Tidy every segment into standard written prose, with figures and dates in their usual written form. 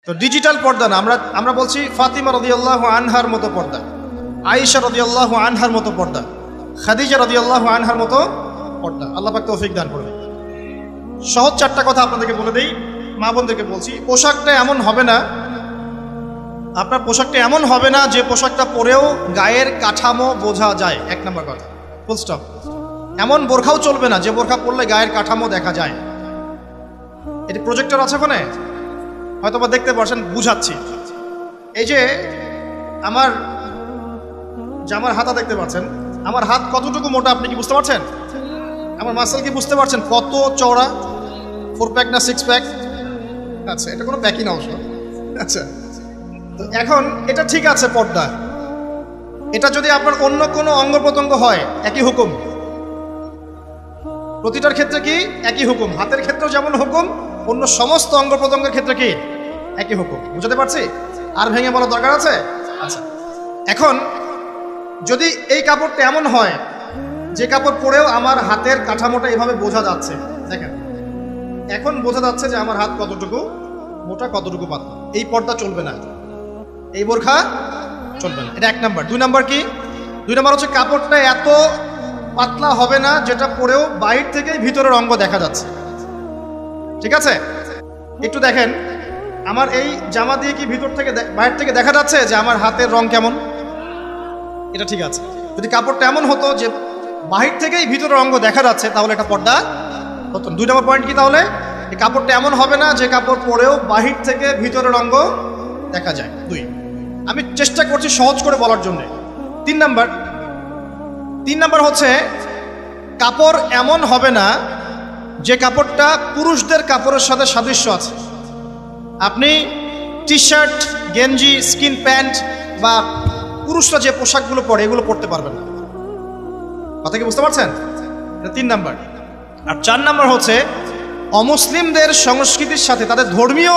তো ডিজিটাল পর্দা না, আমরা বলছি ফাতিমা রাদিয়াল্লাহু আনহার মতো পর্দা, আয়েশা রাদিয়াল্লাহু আনহার মতো পর্দা, খাদিজা রাদিয়াল্লাহু আনহার মতো পর্দা। আল্লাহ পাক তৌফিক দান করবে। সহজ চারটা কথা আপনাদেরকে বলে দেই, মা বোনদেরকে বলছি। পোশাকটা এমন হবে না, আপনার পোশাকটা এমন হবে না যে পোশাকটা পরেও গায়ের কাঠামো বোঝা যায়। এক নম্বর কথা, ফুল স্টপ। এমন বোরখাও চলবে না যে বোরখা পরলে গায়ের কাঠামো দেখা যায়। এটি প্রজেক্টর আছে ওখানে, হয়তো বা দেখতে পাচ্ছেন, বুঝাচ্ছি। এই যে আমার জামার হাতা দেখতে পাচ্ছেন, আমার হাত কতটুকু মোটা আপনি কি বুঝতে পারছেন? আমার মাসল কি বুঝতে পারছেন কত চওড়া? 4 প্যাক না 6 প্যাক? আচ্ছা, এটা কোনো প্যাকই না অবশ্য। আচ্ছা, তো এখন এটা ঠিক আছে পর্দা। এটা যদি আপনার অন্য কোনো অঙ্গ প্রত্যঙ্গ হয় একই হুকুম। প্রতিটার ক্ষেত্রে কি একই হুকুম? হাতের ক্ষেত্রেও যেমন হুকুম, অন্য সমস্ত অঙ্গ প্রত্যঙ্গের ক্ষেত্রে কি একই হুকুম। বুঝতে পারছি? আর ভেঙে বলার দরকার আছে? আচ্ছা, এখন যদি এই কাপড়টা এমন হয় যে কাপড় পরেও আমার হাতের কাঠামোটা এভাবে বোঝা যাচ্ছে, দেখেন এখন বোঝা যাচ্ছে যে আমার হাত কতটুকু মোটা কতটুকু পাতলা, এই পর্দা চলবে না, এই বোরখা চলবে না। এটা এক নাম্বার। 2 নাম্বার কি? 2 নাম্বার হচ্ছে কাপড়টা এত পাতলা হবে না যেটা পরেও বাইরে থেকে ভিতরের অঙ্গ দেখা যাচ্ছে। ঠিক আছে? একটু দেখেন, আমার এই জামা দিয়ে কি ভিতর থেকে বাইরে থেকে দেখা যাচ্ছে যে আমার হাতের রং কেমন? এটা ঠিক আছে। যদি কাপড়টা এমন হতো যে বাহির থেকেই ভিতরের অঙ্গ দেখা যাচ্ছে, তাহলে এটা পর্দা হতো। 2 নম্বর পয়েন্ট কি তাহলে? এই কাপড়টা এমন হবে না যে কাপড় পরেও বাহির থেকে ভিতরের অঙ্গ দেখা যায়। 2, আমি চেষ্টা করছি সহজ করে বলার জন্য। 3 নাম্বার হচ্ছে কাপড় এমন হবে না যে কাপড়টা পুরুষদের কাপড়ের সাথে সাদৃশ্য আছে। আপনি টি শার্ট, গেঞ্জি, স্কিন প্যান্ট বা পুরুষরা যে পোশাকগুলো পরে এগুলো পরতে পারবেন না। কথা কি বুঝতে পারছেন? এটা 3 নাম্বার। আর 4 নাম্বার হচ্ছে অমুসলিমদের সংস্কৃতির সাথে, তাদের ধর্মীয়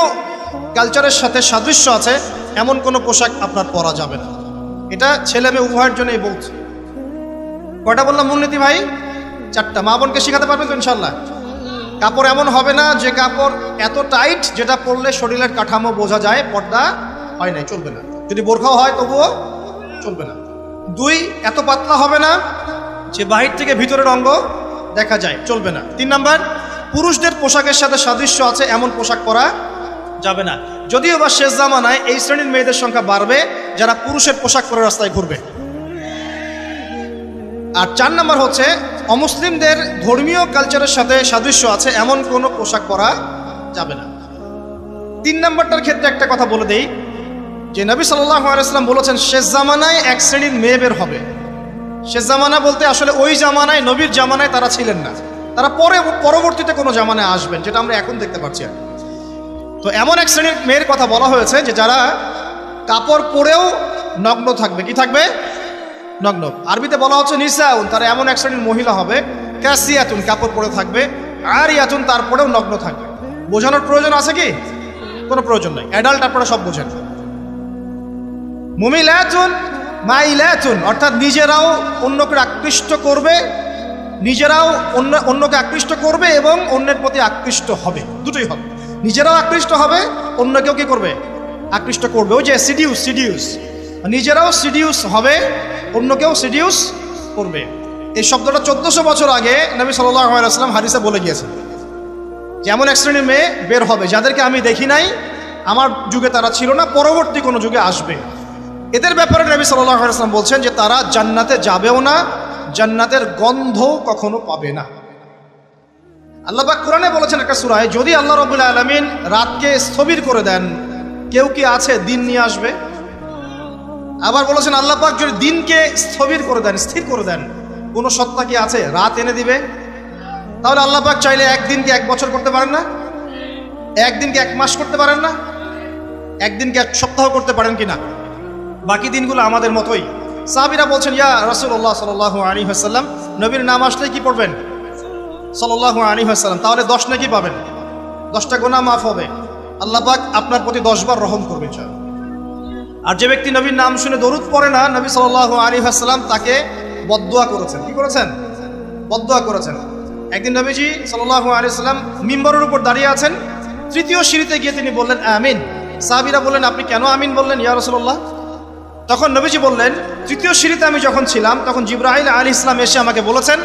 কালচারের সাথে সাদৃশ্য আছে এমন কোনো পোশাক আপনার পরা যাবে না। এটা ছেলে মেয়ে উভয়ের জন্যই বলছি। কয়টা বললাম মূলনীতি ভাই? 4টা। মা বোনকে শেখাতে পারবেন তো ইনশাল্লাহ? কাপড় এমন হবে না যে কাপড় এত টাইট যেটা পরলে শরীরের কাঠামো বোঝা যায়, পর্দা হয় নাই, চলবে না। যদি বোরখাও হয় তবুও চলবে না। 2, এত পাতলা হবে না যে বাহির থেকে ভিতরের অঙ্গ দেখা যায়, চলবে না। 3 নাম্বার, পুরুষদের পোশাকের সাথে সাদৃশ্য আছে এমন পোশাক পরা যাবে না। যদিও বা শেষ জামানায় এই শ্রেণীর মেয়েদের সংখ্যা বাড়বে যারা পুরুষের পোশাক পরে রাস্তায় ঘুরবে। আর 4 নাম্বার হচ্ছে অমুসলিমদের ধর্মীয় কালচারের সাথে সাদৃশ্য আছে এমন কোনো পোশাক পরা যাবে না। 3 নাম্বারটার ক্ষেত্রে একটা কথা বলে দেই যে নবী সাল্লাল্লাহু আলাইহি ওয়াসাল্লাম বলেছেন শেষ জামানায় এক শ্রেণীর মেয়ে বের হবে। শেষ জামানা বলতে আসলে ওই জামানায়, নবীর জামানায় তারা ছিলেন না, তারা পরবর্তীতে কোনো জামানায় আসবেন, যেটা আমরা এখন দেখতে পাচ্ছি। তো এমন এক শ্রেণীর মেয়ের কথা বলা হয়েছে যে যারা কাপড় পরেও নগ্ন থাকবে। কি থাকবে? নগ্ন। আরবিতে বলা হচ্ছে নিসাউন, তারা এমন এক শ্রেণীর মহিলা হবে কাসিয়াতুন, কাপড় পরে থাকবে, আরিয়াতুন, তারপরেও নগ্ন থাকবে। বোঝানোর প্রয়োজন আছে কি? কোনো প্রয়োজন নাই, অ্যাডাল্ট আপনারা সব বোঝেন। মুমিলাতুন মাইলাতুন, অর্থাৎ নিজেরাও অন্যকে আকৃষ্ট করবে, নিজেরাও অন্যকে আকৃষ্ট করবে এবং অন্যের প্রতি আকৃষ্ট হবে, দুটোই হবে। নিজেরাও আকৃষ্ট হবে, অন্যকেও কি করবে? আকৃষ্ট করবে। ওই যে সিডিউস, নিজেরাও সিডিউস হবে, অন্যকেও সিডিউস করবে। এই শব্দটা 1400 বছর আগে নবী সাল্লাল্লাহু আলাইহি ওয়াসাল্লাম হাদিসে বলে গিয়েছেন যে এমন এক শ্রেণীর মেয়ে বের হবে যাদেরকে আমি দেখি নাই, আমার যুগে তারা ছিল না, পরবর্তী কোনো যুগে আসবে। এদের ব্যাপারে নবী সাল্লাল্লাহু আলাইহি ওয়াসাল্লাম বলছেন যে তারা জান্নাতে যাবেও না, জান্নাতের গন্ধও কখনো পাবে না। আল্লাহ পাক কোরআনে বলেছেন একটা সূরায়, যদি আল্লাহ রাব্বুল আলামিন রাতকে স্থবির করে দেন, কেউ কি আছে দিন নিয়ে আসবে? আবার বলেছেন আল্লাহ পাক যদি দিনকে স্থবির করে দেন, স্থির করে দেন, কোন সত্তা কি আছে রাত এনে দিবে? তাহলে আল্লাহ পাক চাইলে একদিনকে 1 বছর করতে পারেন না? একদিনকে 1 মাস করতে পারেন না? একদিনকে 1 সপ্তাহ করতে পারেন কিনা? বাকি দিনগুলো আমাদের মতোই। সাহাবীরা বলছেন ইয়া রাসূলুল্লাহ সাল্লাল্লাহু আলাইহি ওয়াসাল্লাম, নবীর নাম আসলে কি পড়বেন? সাল্লাল্লাহু আলাইহি ওয়াসাল্লাম। তাহলে 10 নাকি পাবেন, 10টা গুনাহ মাফ হবে, আল্লাহ পাক আপনার প্রতি 10 বার রহম করবে ইনশাআল্লাহ। আর যে ব্যক্তি নবীর নাম শুনে দরুদ পড়ে না, নবী সাল্লাল্লাহু আলাইহি ওয়াসাল্লাম তাকে বদদুয়া করেছেন। কি করেছেন? বদদুয়া করেছেন। একদিন নবীজি সাল্লাল্লাহু আলাইহি ওয়াসাল্লাম মিম্বরের উপর দাঁড়িয়ে আছেন, 3য় সিঁড়িতে গিয়ে তিনি বললেন আমিন। সাহাবীরা বললেন, আপনি কেন আমিন বললেন ইয়া রাসূলুল্লাহ? তখন নবীজি বললেন, তৃতীয় সিঁড়িতে আমি যখন ছিলাম তখন জিবরাইল আলাইহিস সালাম এসে আমাকে বলেছেন,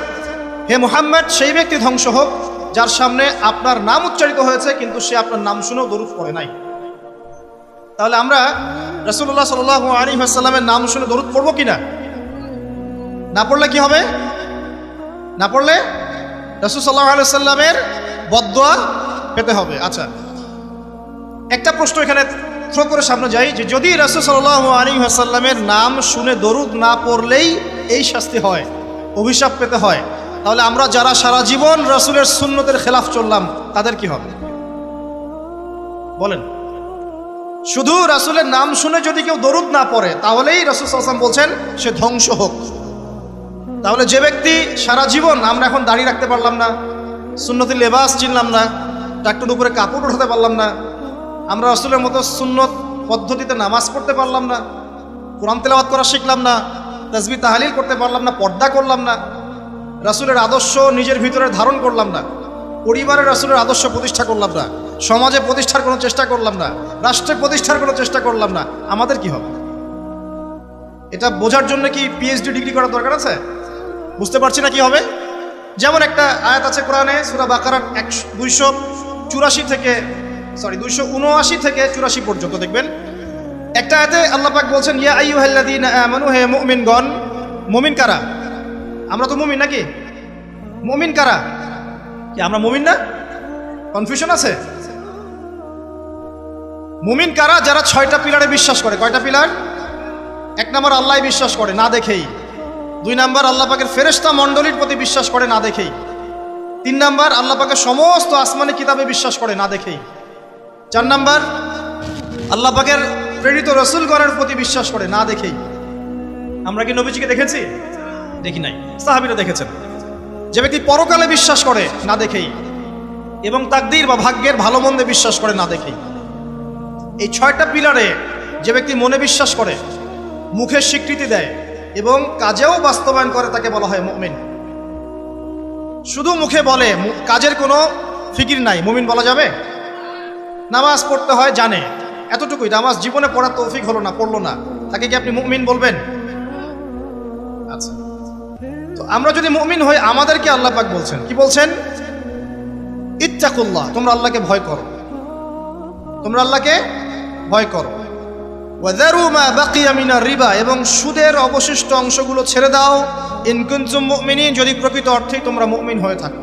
হে মুহাম্মদ, সেই ব্যক্তি ধ্বংস হোক যার সামনে আপনার নাম উচ্চারিত হয়েছে কিন্তু সে আপনার নাম শুনেও দরুদ পড়ে নাই। তাহলে আমরা রাসূলুল্লাহ সাল্লাল্লাহু আলাইহি ওয়াসাল্লামের নাম শুনে দরুদ পড়বো কিনা? না পড়লে কি হবে? না পড়লে রাসূল সাল্লাল্লাহু আলাইহি ওয়াসাল্লামের বদদোয়া পেতে হবে। আচ্ছা, একটা প্রশ্ন এখানে থ্রো করে সামনে যাই, যে যদি রাসূল সাল্লাল্লাহু আলাইহি ওয়াসাল্লামের নাম শুনে দরুদ না পড়লেই এই শাস্তি হয়, অভিশাপ পেতে হয়, তাহলে আমরা যারা সারা জীবন রাসূলের সুন্নতের খেলাফ চললাম তাদের কি হবে বলেন? শুধু রাসূলের নাম শুনে যদি কেউ দরুদ না পড়ে তাহলেই রাসূল সাল্লাল্লাহু আলাইহি ওয়াসাল্লাম বলছেন সে ধ্বংস হোক। তাহলে যে ব্যক্তি সারা জীবন, আমরা এখন দাঁড়িয়ে রাখতে পারলাম না, সুন্নতি লেবাস চিনলাম না, টাকটুর উপরে কাপড় উঠাতে পারলাম না, আমরা রাসূলের মতো সুন্নত পদ্ধতিতে নামাজ পড়তে পারলাম না, কোরআন তেলাওয়াত করা শিখলাম না, তাসবিহ তাহলিল করতে পারলাম না, পর্দা করলাম না, রাসূলের আদর্শ নিজের ভিতরে ধারণ করলাম না, পরিবারে রাসূলের আদর্শ প্রতিষ্ঠা করলাম না, সমাজে প্রতিষ্ঠার কোনো চেষ্টা করলাম না, রাষ্ট্রে প্রতিষ্ঠার কোনো চেষ্টা করলাম না, আমাদের কি হবে? এটা বোঝার জন্য কি পিএইচডি ডিগ্রি করার দরকার আছে? বুঝতে পারছি না কি হবে। যেমন একটা আয়াত আছে কোরআনে, সূরা বাকারার 279 থেকে 84 পর্যন্ত দেখবেন। একটা আয়াতে আল্লাহ পাক বলছেন, ইয়া আইয়ুহাল্লাযীনা আমানু, হে মুমিনগণ। মুমিন কারা? আমরা তো মুমিন নাকি? মুমিন কারা? কি আমরা মুমিন না? কনফিউশন আছে? মুমিন কারা? যারা 6টা পিলারে বিশ্বাস করে। কয়টা পিলার? 1 নম্বর আল্লাহ বিশ্বাস করে না দেখেই। 2 নম্বর আল্লাহ পাকের ফেরেশতা মণ্ডলীর প্রতি বিশ্বাস করে না দেখেই। 3 নম্বর আল্লাহ পাকের সমস্ত আসমানি কিতাবে বিশ্বাস করে না দেখেই। 4 নম্বর আল্লাহ পাকের প্রেরিত রাসূলগণের প্রতি বিশ্বাস করে না দেখেই। আমরা কি নবীজিকে দেখেছি? দেখি নাই। সাহাবীরা দেখেছেন। যে ব্যক্তি পরকালে বিশ্বাস করে না দেখেই, এবং তাকদীর বা ভাগ্যের ভালো মন্দে বিশ্বাস করে না দেখেই। এই 6টা পিলারে যে ব্যক্তি মনে বিশ্বাস করে, মুখে স্বীকৃতি দেয় এবং কাজেও বাস্তবায়ন করে তাকে বলা হয় মুমিন। শুধু মুখে বলে, কাজের কোনো ফিকির নাই, মুমিন বলা যাবে? নামাজ পড়তে হয় জানে, এতটুকুই, নামাজ জীবনে পড়ার তৌফিক হলো না, পড়লো না, তাকে কি আপনি মুমিন বলবেন? আচ্ছা, তো আমরা যদি মুমিন হই, আমাদেরকে আল্লাহ পাক বলছেন, কি বলছেন? ইত্তাকুল্লাহ, তোমরা আল্লাহকে ভয় করো, তোমরা আল্লাহকে ভয় করো। ওয়াযারু মা বাকিয়া মিনার রিবা, এবং সুদের অবশিষ্ট অংশগুলো ছেড়ে দাও। ইন কুনতুম মুমিনিন, যদি প্রকৃত অর্থেই তোমরা মুমিন হয়ে থাকো।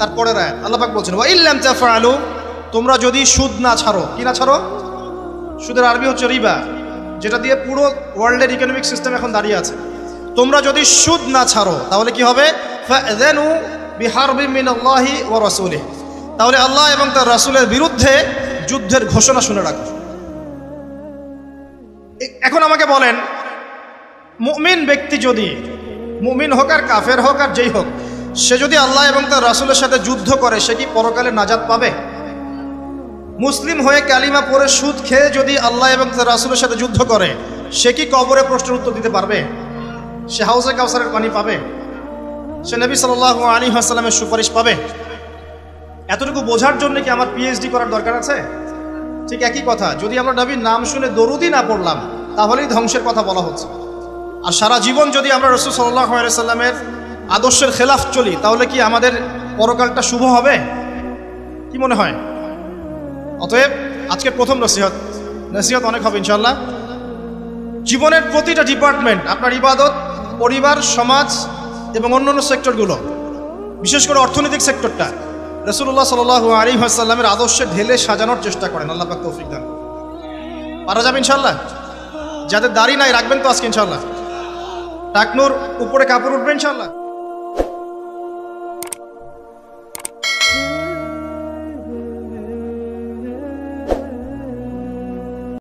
তারপরের আয়াত আল্লাহ পাক বলছেন, ওয়া ইল্লাম তাফআলু, তোমরা যদি সুদ না ছাড়ো। কি না ছাড়ো? সুদের আরবি হচ্ছে রিবা, যেটা দিয়ে পুরো ওয়ার্ল্ডের ইকোনমিক সিস্টেম এখন দাঁড়িয়ে আছে। তোমরা যদি সুদ না ছাড়ো তাহলে কি হবে? ফাযানু বিহারবিন মিনাল্লাহি ওয়া রাসূলিহি, তাহলে আল্লাহ এবং তার রাসূলের বিরুদ্ধে যুদ্ধের ঘোষণা শুনে রাখো। এখন আমাকে বলেন, মুমিন ব্যক্তি যদি, মুমিন হোক আর কাফের হোক আর যেই হোক, সে যদি আল্লাহ এবং তার রাসূলের সাথে যুদ্ধ করে, সে কি পরকালে নাজাত পাবে? মুসলিম হয়ে কালিমা পড়ে সুদ খেয়ে যদি আল্লাহ এবং তার রাসূলের সাথে যুদ্ধ করে, সে কি কবরে প্রশ্নের উত্তর দিতে পারবে? সে হাউজে কাউসারের পানি পাবে? সে নবী সাল্লাল্লাহু আলাইহি ওয়াসাল্লামের সুপারিশ পাবে? এতটুকু বোঝার জন্য কি আমার পিএইচডি করার দরকার আছে? ঠিক একই কথা, যদি আমরা নবীর নাম শুনে দরুদই না পড়লাম তাহলেই ধ্বংসের কথা বলা হচ্ছে। আর সারা জীবন যদি আমরা রাসূল সাল্লাল্লাহু আলাইহি ওয়াসাল্লামের আদর্শের খেলাফ চলি, তাহলে কি আমাদের পরকালটা শুভ হবে? কি মনে হয়? অতএব আজকের প্রথম নসিহত অনেক হবে ইনশাআল্লাহ। জীবনের প্রতিটা ডিপার্টমেন্ট, আপনার ইবাদত, পরিবার, সমাজ এবং অন্যান্য সেক্টরগুলো, বিশেষ করে অর্থনৈতিক সেক্টরটা রাসূলুল্লাহ সাল্লাল্লাহু আলাইহি ওয়াসাল্লামের আদর্শে ঢেলে সাজানোর চেষ্টা করেন। আল্লাহ পাক তৌফিক দান। পারা যাবে ইনশাআল্লাহ? যাদের দাড়ি নাই রাখবেন তো আজকে ইনশাআল্লাহ। টাকনুর উপরে কাপড় উঠবে ইনশাআল্লাহ।